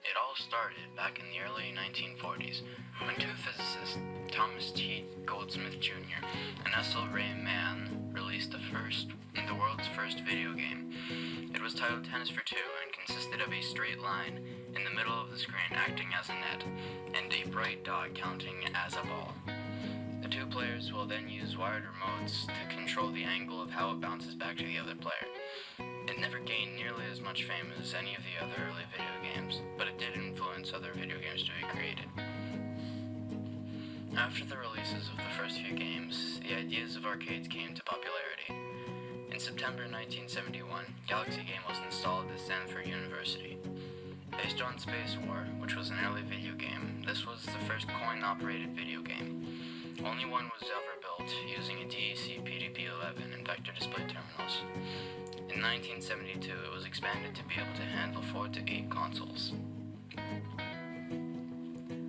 It all started back in the early 1940s when two physicists, Thomas T. Goldsmith Jr. and Ethel Ray Mann, released the world's first video game. It was titled Tennis for Two and consisted of a straight line in the middle of the screen acting as a net and a bright dot counting as a ball. The two players will then use wired remotes to control the angle of how it bounces back to the other player. It never gained nearly as much fame as any of the other early video games, but it did influence other video games to be created. After the releases of the first few games, the ideas of arcades came to popularity. In September 1971, Galaxy Game was installed at Stanford University. Based on Space War, which was an early video game, this was the first coin-operated video game. Only one was ever built, using a DEC PDP-11 and vector display terminals. In 1972, it was expanded to be able to handle 4 to 8 consoles.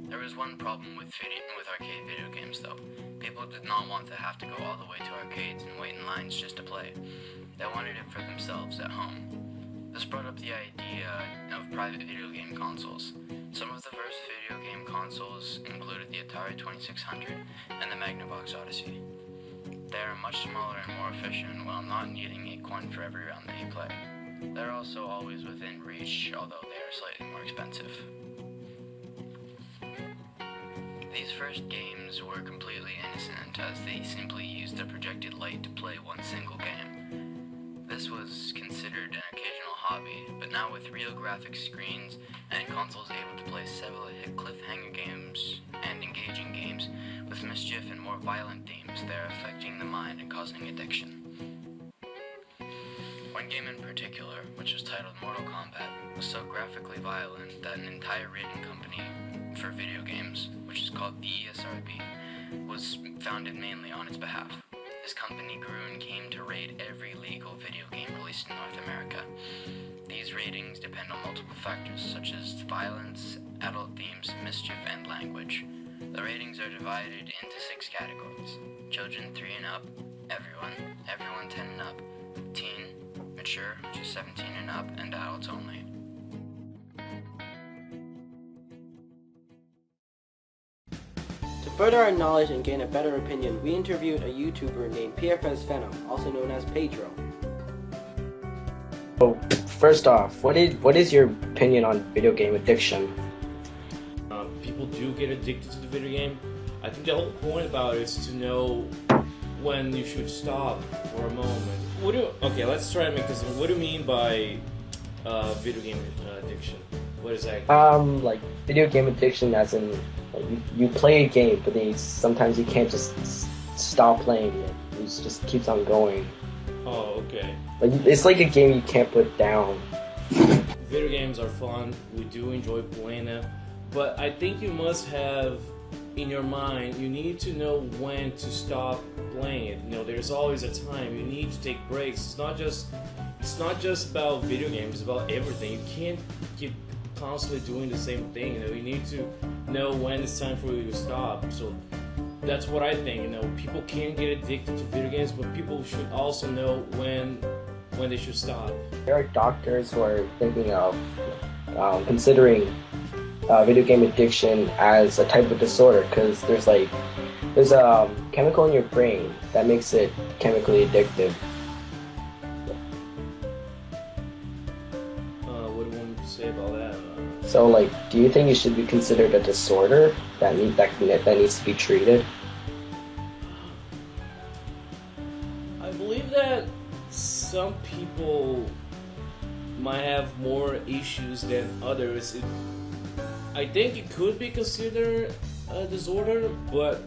There was one problem with arcade video games, though. People did not want to have to go all the way to arcades and wait in lines just to play. They wanted it for themselves at home. This brought up the idea of private video game consoles. Some of the first video game consoles included the Atari 2600 and the Magnavox Odyssey. They are much smaller and more efficient while not needing a coin for every round that you play. They're also always within reach, although they are slightly more expensive. These first games were completely innocent, as they simply used a projected light to play one single game. This was considered an occasional hobby, but now with real graphic screens and consoles able to play several hit cliffhanger games and engaging games with mischief and more violent themes, they're affecting the mind and causing addiction. One game in particular, which was titled Mortal Kombat, was so graphically violent that an entire rating company for video games, which is called the ESRB, was founded mainly on its behalf. This company grew and came to rate every legal video game released in North America. These ratings depend on multiple factors such as violence, adult themes, mischief, and language. The ratings are divided into 6 categories: children 3 and up, everyone 10 and up, teen, mature, which is 17 and up, and adults only. To further our knowledge and gain a better opinion, we interviewed a YouTuber named PFS Venom, also known as Pedro. So, first off, what is your opinion on video game addiction? People do get addicted to the video game. I think the whole point about it is to know when you should stop for a moment. Okay, let's try and make this. What do you mean by video game addiction? What is that? Like video game addiction, as in like, you play a game, but then sometimes you can't just stop playing it. It just keeps on going. Oh, okay. Like it's like a game you can't put down. Video games are fun. We do enjoy playing them, but I think you must have in your mind, you need to know when to stop playing it. You know, there's always a time. You need to take breaks. It's not just about video games. It's about everything. You can't keep constantly doing the same thing. You know, you need to know when it's time for you to stop. So that's what I think. You know, people can get addicted to video games, but people should also know when they should stop. There are doctors who are thinking of considering video game addiction as a type of disorder, because there's a chemical in your brain that makes it chemically addictive. What do you want me to say about that? So, like, do you think it should be considered a disorder that needs to be treated? I believe that some people might have more issues than others. I think it could be considered a disorder, but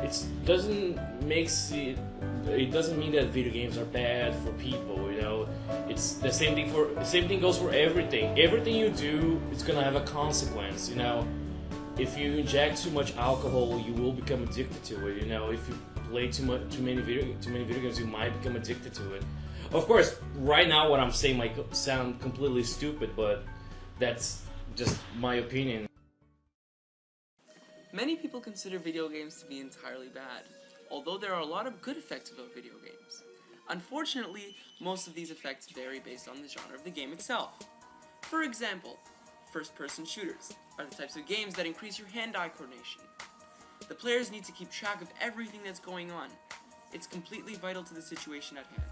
it doesn't mean that video games are bad for people. You know, it's the same thing goes for everything. Everything you do is gonna have a consequence. You know, if you inject too much alcohol, you will become addicted to it. You know, if you play too many video games, you might become addicted to it. Of course, right now what I'm saying might sound completely stupid, but that's just my opinion. Many people consider video games to be entirely bad, although there are a lot of good effects about video games. Unfortunately, most of these effects vary based on the genre of the game itself. For example, First-person shooters are the types of games that increase your hand-eye coordination. The players need to keep track of everything that's going on. It's completely vital to the situation at hand.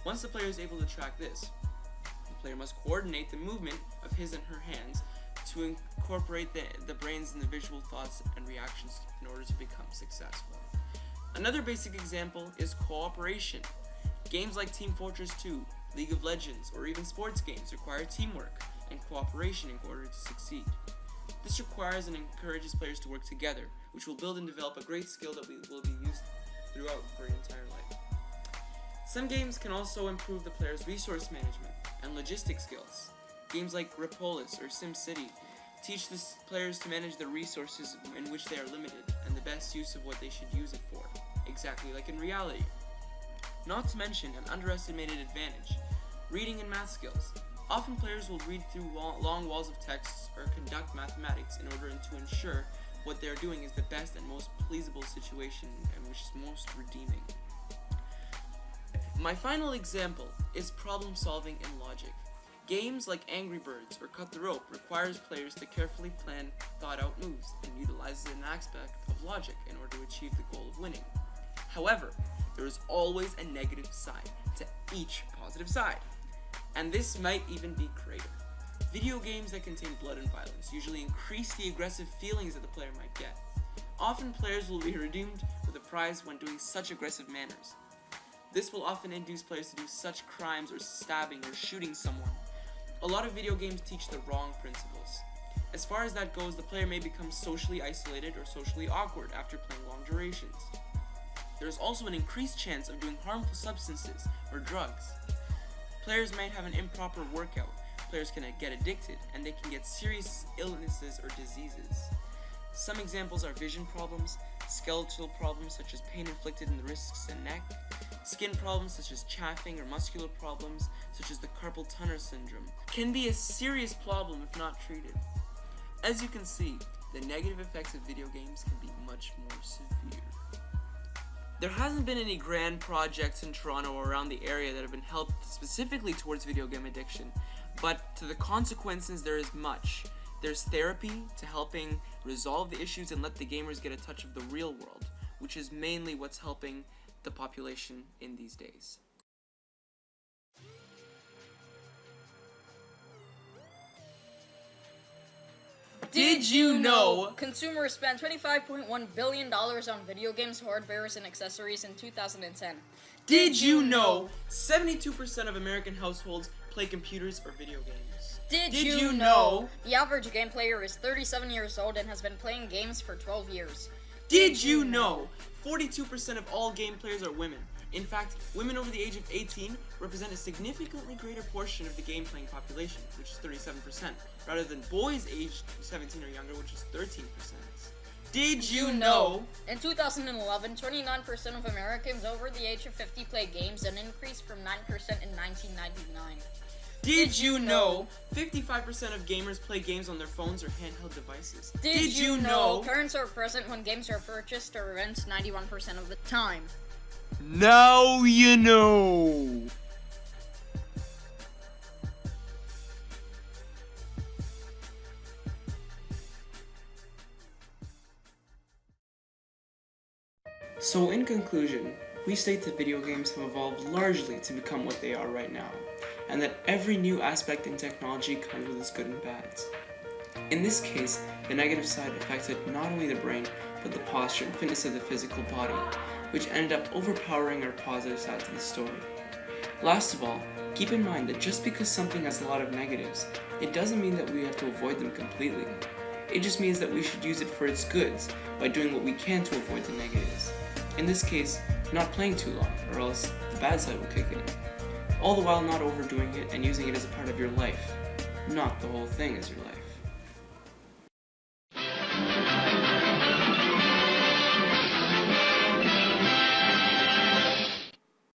Once the player is able to track this, the player must coordinate the movement of his and her hands to incorporate the brains and the visual thoughts and reactions in order to become successful. Another basic example is cooperation. Games like Team Fortress 2, League of Legends, or even sports games require teamwork and cooperation in order to succeed. This requires and encourages players to work together, which will build and develop a great skill that will be used throughout for your entire life. Some games can also improve the player's resource management and logistic skills. Games like Repolis or SimCity teach the players to manage the resources in which they are limited and the best use of what they should use it for, exactly like in reality. Not to mention an underestimated advantage, reading and math skills. Often players will read through long walls of text or conduct mathematics in order to ensure what they are doing is the best and most pleasable situation and which is most redeeming. My final example is problem solving and logic. Games like Angry Birds or Cut the Rope requires players to carefully plan thought out moves and utilizes an aspect of logic in order to achieve the goal of winning. However, there is always a negative side to each positive side, and this might even be greater. Video games that contain blood and violence usually increase the aggressive feelings that the player might get. Often players will be redeemed with a prize when doing such aggressive manners. This will often induce players to do such crimes or stabbing or shooting someone. A lot of video games teach the wrong principles. As far as that goes, the player may become socially isolated or socially awkward after playing long durations. There is also an increased chance of doing harmful substances or drugs. Players might have an improper workout. Players can get addicted, and they can get serious illnesses or diseases. Some examples are vision problems, skeletal problems such as pain inflicted in the wrists and neck, skin problems such as chafing or muscular problems such as the carpal tunnel syndrome. Can be a serious problem if not treated. As you can see, the negative effects of video games can be much more severe. There hasn't been any grand projects in Toronto or around the area that have been held specifically towards video game addiction, but to the consequences there is much. There's therapy to helping resolve the issues and let the gamers get a touch of the real world, which is mainly what's helping the population in these days. Did you know consumers spent $25.1 billion on video games, hardware, and accessories in 2010? Did you know 72% of American households play computers or video games? Did you know the average game player is 37 years old and has been playing games for 12 years? Did you know 42% of all game players are women? In fact, women over the age of 18 represent a significantly greater portion of the game-playing population, which is 37%, rather than boys aged 17 or younger, which is 13%. Did you know? In 2011, 29% of Americans over the age of 50 play games, an increase from 9% in 1999. Did you know 55% of gamers play games on their phones or handheld devices? Did you know parents are present when games are purchased or rent 91% of the time? Now you know! So in conclusion, we state that video games have evolved largely to become what they are right now, and that every new aspect in technology comes with its good and bads. In this case, the negative side affected not only the brain, but the posture and fitness of the physical body, which ended up overpowering our positive side to the story. Last of all, keep in mind that just because something has a lot of negatives, it doesn't mean that we have to avoid them completely. It just means that we should use it for its goods by doing what we can to avoid the negatives. In this case, not playing too long, or else the bad side will kick in. All the while not overdoing it and using it as a part of your life, not the whole thing as your life.